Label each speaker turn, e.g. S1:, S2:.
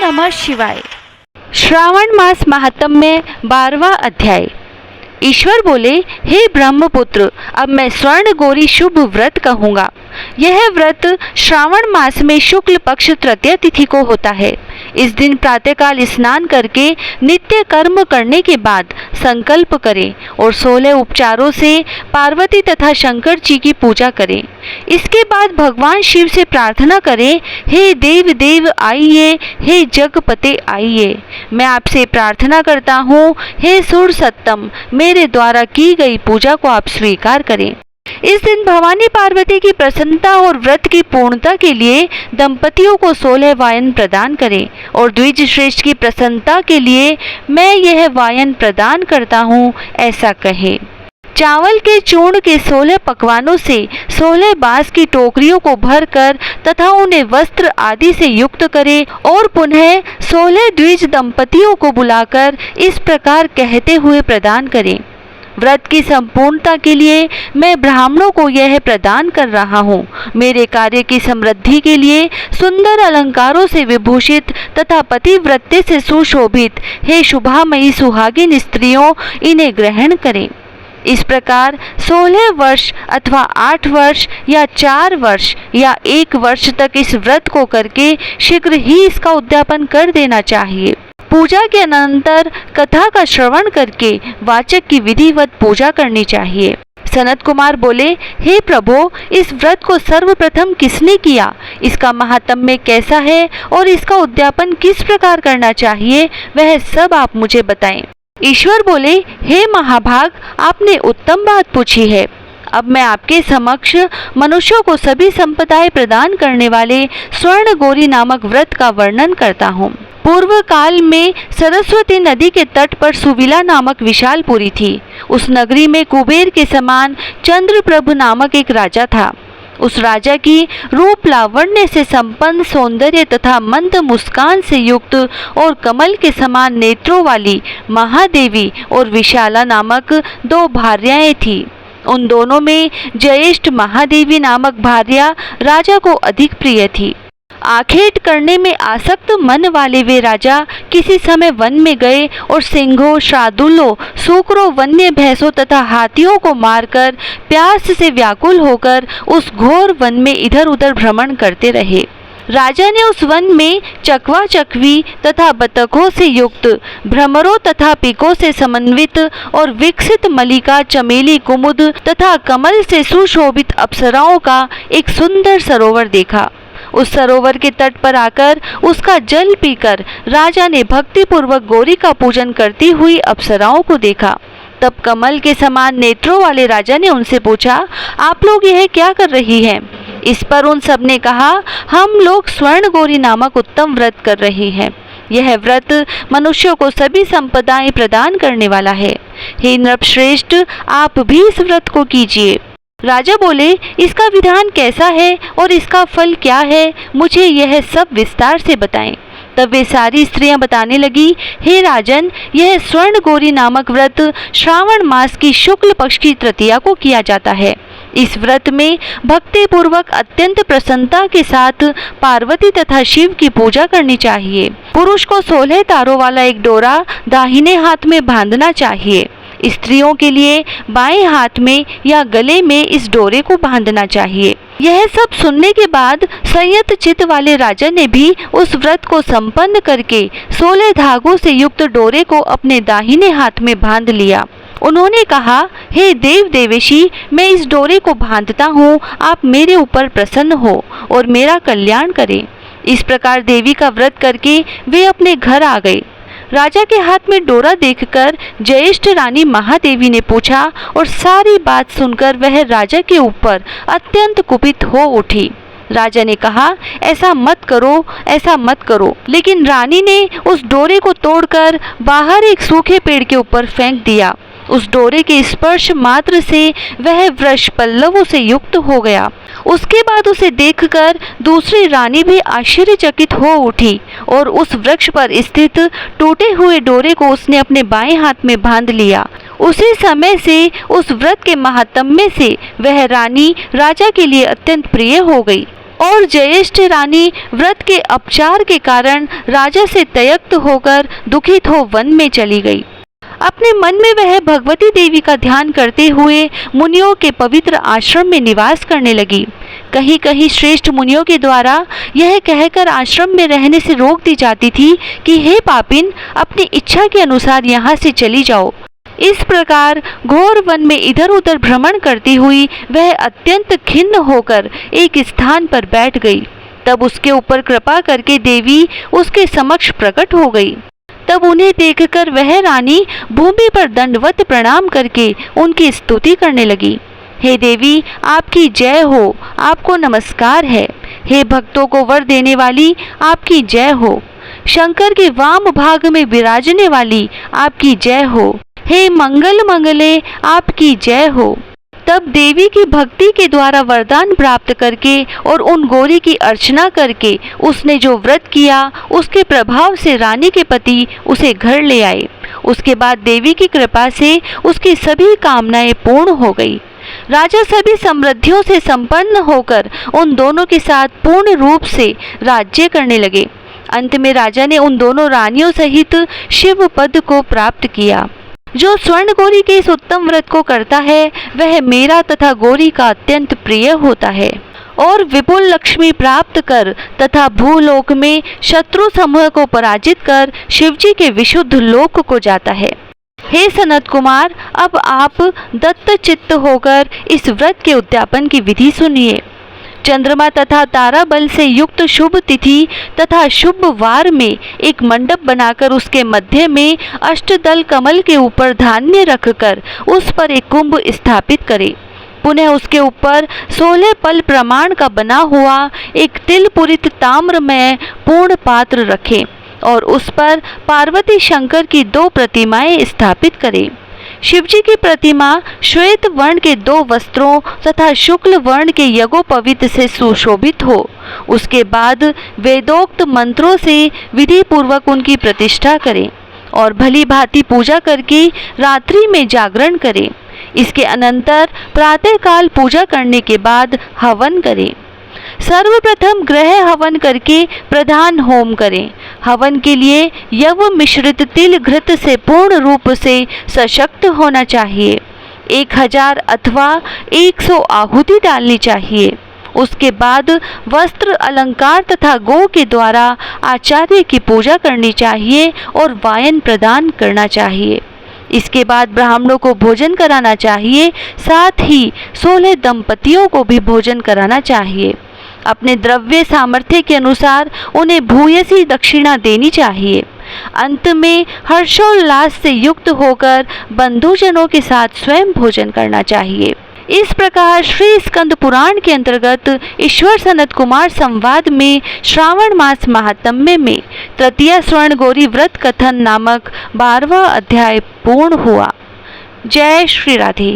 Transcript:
S1: नमः शिवाय। श्रावण मास महात्म्य 12वां अध्याय। ईश्वर बोले, हे ब्रह्मपुत्र, अब मैं स्वर्ण गौरी शुभ व्रत कहूँगा। यह व्रत श्रावण मास में शुक्ल पक्ष तृतीया तिथि को होता है। इस दिन प्रातःकाल स्नान करके नित्य कर्म करने के बाद संकल्प करें और 16 उपचारों से पार्वती तथा शंकर जी की पूजा करें। इसके बाद भगवान शिव से प्रार्थना करें, हे देव देव आइए, हे जगपते आइए। मैं आपसे प्रार्थना करता हूँ, हे सुर सत्तम, मेरे द्वारा की गई पूजा को आप स्वीकार करें। इस दिन भवानी पार्वती की प्रसन्नता और व्रत की पूर्णता के लिए दंपतियों को 16 वायन प्रदान करें और द्विज श्रेष्ठ की प्रसन्नता के लिए मैं यह वायन प्रदान करता हूँ, ऐसा कहें। चावल के चूर्ण के 16 पकवानों से 16 बांस की टोकरियों को भरकर तथा उन्हें वस्त्र आदि से युक्त करें और पुनः 16 द्विज दंपतियों को बुलाकर इस प्रकार कहते हुए प्रदान करें, व्रत की संपूर्णता के लिए मैं ब्राह्मणों को यह प्रदान कर रहा हूँ। मेरे कार्य की समृद्धि के लिए सुंदर अलंकारों से विभूषित तथा पतिव्रते से सुशोभित हे शुभामयी सुहागिन स्त्रियों, इन्हें ग्रहण करें। इस प्रकार 16 वर्ष अथवा 8 वर्ष या 4 वर्ष या 1 वर्ष तक इस व्रत को करके शीघ्र ही इसका उद्यापन कर देना चाहिए। पूजा के अनंतर कथा का श्रवण करके वाचक की विधिवत पूजा करनी चाहिए। सनत कुमार बोले, हे प्रभो, इस व्रत को सर्वप्रथम किसने किया, इसका महात्म्य कैसा है और इसका उद्यापन किस प्रकार करना चाहिए, वह सब आप मुझे बताएं। ईश्वर बोले, हे महाभाग, आपने उत्तम बात पूछी है। अब मैं आपके समक्ष मनुष्यों को सभी संपदाएं प्रदान करने वाले स्वर्ण गौरी नामक व्रत का वर्णन करता हूँ। पूर्व काल में सरस्वती नदी के तट पर सुविला नामक विशालपुरी थी। उस नगरी में कुबेर के समान चंद्रप्रभु नामक एक राजा था। उस राजा की रूप लावण्य से संपन्न, सौंदर्य तथा मंद मुस्कान से युक्त और कमल के समान नेत्रों वाली महादेवी और विशाला नामक 2 भार्याएं थीं। उन दोनों में ज्येष्ठ महादेवी नामक भार्या राजा को अधिक प्रिय थी। आखेट करने में आसक्त मन वाले वे राजा किसी समय वन में गए और सिंहों, शार्दूलों, सूकरों, वन्य भैंसों तथा हाथियों को मारकर प्यास से व्याकुल होकर उस घोर वन में इधर उधर भ्रमण करते रहे। राजा ने उस वन में चकवा चकवी तथा बतखों से युक्त, भ्रमरों तथा पीकों से समन्वित और विकसित मलिका, चमेली, कुमुद तथा कमल से सुशोभित अप्सराओं का एक सुंदर सरोवर देखा। उस सरोवर के तट पर आकर उसका जल पीकर राजा ने भक्ति पूर्वक गौरी का पूजन करती हुई अप्सराओं को देखा। तब कमल के समान नेत्रों वाले राजा ने उनसे पूछा, आप लोग यह क्या कर रही हैं? इस पर उन सब ने कहा, हम लोग स्वर्ण गौरी नामक उत्तम व्रत कर रहे हैं। यह व्रत मनुष्यों को सभी संपदाएं प्रदान करने वाला है। हे नृपश्रेष्ठ, आप भी इस व्रत को कीजिए। राजा बोले, इसका विधान कैसा है और इसका फल क्या है, मुझे यह सब विस्तार से बताएं। तब वे सारी स्त्रियां बताने लगी, हे राजन, यह स्वर्ण गौरी नामक व्रत श्रावण मास की शुक्ल पक्ष की तृतीया को किया जाता है। इस व्रत में भक्ति पूर्वक अत्यंत प्रसन्नता के साथ पार्वती तथा शिव की पूजा करनी चाहिए। पुरुष को 16 तारों वाला एक डोरा दाहिने हाथ में बांधना चाहिए। स्त्रियों के लिए बाएं हाथ में या गले में इस डोरे को बांधना चाहिए। यह सब सुनने के बाद संयत चित्त वाले राजा ने भी उस व्रत को संपन्न करके 16 धागों से युक्त डोरे को अपने दाहिने हाथ में बांध लिया। उन्होंने कहा, हे देव देवेशी, मैं इस डोरे को बांधता हूँ, आप मेरे ऊपर प्रसन्न हो और मेरा कल्याण करें। इस प्रकार देवी का व्रत करके वे अपने घर आ गए। राजा के हाथ में डोरा देखकर ज्येष्ठ रानी महादेवी ने पूछा और सारी बात सुनकर वह राजा के ऊपर अत्यंत कुपित हो उठी। राजा ने कहा, ऐसा मत करो, ऐसा मत करो। लेकिन रानी ने उस डोरे को तोड़कर बाहर एक सूखे पेड़ के ऊपर फेंक दिया। उस डोरे के स्पर्श मात्र से वह वृक्ष पल्लवों से युक्त हो गया। उसके बाद उसे देखकर दूसरी रानी भी आश्चर्यचकित हो उठी और उस वृक्ष पर स्थित टूटे हुए डोरे को उसने अपने बाएं हाथ में बांध लिया। उसी समय से उस व्रत के महात्म्य से वह रानी राजा के लिए अत्यंत प्रिय हो गई। और जयेष्ठ रानी व्रत के अपचार के कारण राजा से त्यक्त होकर दुखित हो वन में चली गई। अपने मन में वह भगवती देवी का ध्यान करते हुए मुनियों के पवित्र आश्रम में निवास करने लगी। कहीं कहीं श्रेष्ठ मुनियों के द्वारा यह कहकर आश्रम में रहने से रोक दी जाती थी कि हे पापिन, अपनी इच्छा के अनुसार यहाँ से चली जाओ। इस प्रकार घोर वन में इधर उधर भ्रमण करती हुई वह अत्यंत खिन्न होकर एक स्थान पर बैठ गई। तब उसके ऊपर कृपा करके देवी उसके समक्ष प्रकट हो गई। तब उन्हें देखकर वह रानी भूमि पर दंडवत प्रणाम करके उनकी स्तुति करने लगी। हे देवी, आपकी जय हो, आपको नमस्कार है। हे भक्तों को वर देने वाली, आपकी जय हो। शंकर के वाम भाग में विराजने वाली, आपकी जय हो। हे मंगल मंगले, आपकी जय हो। तब देवी की भक्ति के द्वारा वरदान प्राप्त करके और उन गौरी की अर्चना करके उसने जो व्रत किया उसके प्रभाव से रानी के पति उसे घर ले आए। उसके बाद देवी की कृपा से उसकी सभी कामनाएं पूर्ण हो गई। राजा सभी समृद्धियों से संपन्न होकर उन दोनों के साथ पूर्ण रूप से राज्य करने लगे। अंत में राजा ने उन दोनों रानियों सहित शिव पद को प्राप्त किया। जो स्वर्ण गौरी के इस उत्तम व्रत को करता है वह मेरा तथा गौरी का अत्यंत प्रिय होता है और विपुल लक्ष्मी प्राप्त कर तथा भूलोक में शत्रु समूह को पराजित कर शिवजी के विशुद्ध लोक को जाता है। हे सनत कुमार, अब आप दत्त चित्त होकर इस व्रत के उद्यापन की विधि सुनिए। चंद्रमा तथा तारा बल से युक्त शुभ तिथि तथा शुभ वार में एक मंडप बनाकर उसके मध्य में अष्टदल कमल के ऊपर धान्य रखकर उस पर एक कुंभ स्थापित करें। पुनः उसके ऊपर 16 पल प्रमाण का बना हुआ एक तिलपुरित ताम्रमय पूर्ण पात्र रखें और उस पर पार्वती शंकर की 2 प्रतिमाएं स्थापित करें। शिवजी की प्रतिमा श्वेत वर्ण के 2 वस्त्रों तथा शुक्ल वर्ण के यज्ञोपवीत से सुशोभित हो। उसके बाद वेदोक्त मंत्रों से विधि पूर्वक उनकी प्रतिष्ठा करें और भली भांति पूजा करके रात्रि में जागरण करें। इसके अनंतर प्रातःकाल पूजा करने के बाद हवन करें। सर्वप्रथम ग्रह हवन करके प्रधान होम करें। हवन के लिए यव मिश्रित तिल घृत से पूर्ण रूप से सशक्त होना चाहिए। 1000 अथवा 100 आहुति डालनी चाहिए। उसके बाद वस्त्र अलंकार तथा गौ के द्वारा आचार्य की पूजा करनी चाहिए और वायन प्रदान करना चाहिए। इसके बाद ब्राह्मणों को भोजन कराना चाहिए, साथ ही 16 दंपतियों को भी भोजन कराना चाहिए। अपने द्रव्य सामर्थ्य के अनुसार उन्हें भूयसी दक्षिणा देनी चाहिए। अंत में हर्षोल्लास से युक्त होकर बंधुजनों के साथ स्वयं भोजन करना चाहिए। इस प्रकार श्री स्कंद पुराण के अंतर्गत ईश्वर सनत कुमार संवाद में श्रावण मास महात्म्य में तृतीय स्वर्ण गौरी व्रत कथन नामक 12वां अध्याय पूर्ण हुआ। जय श्री राधे।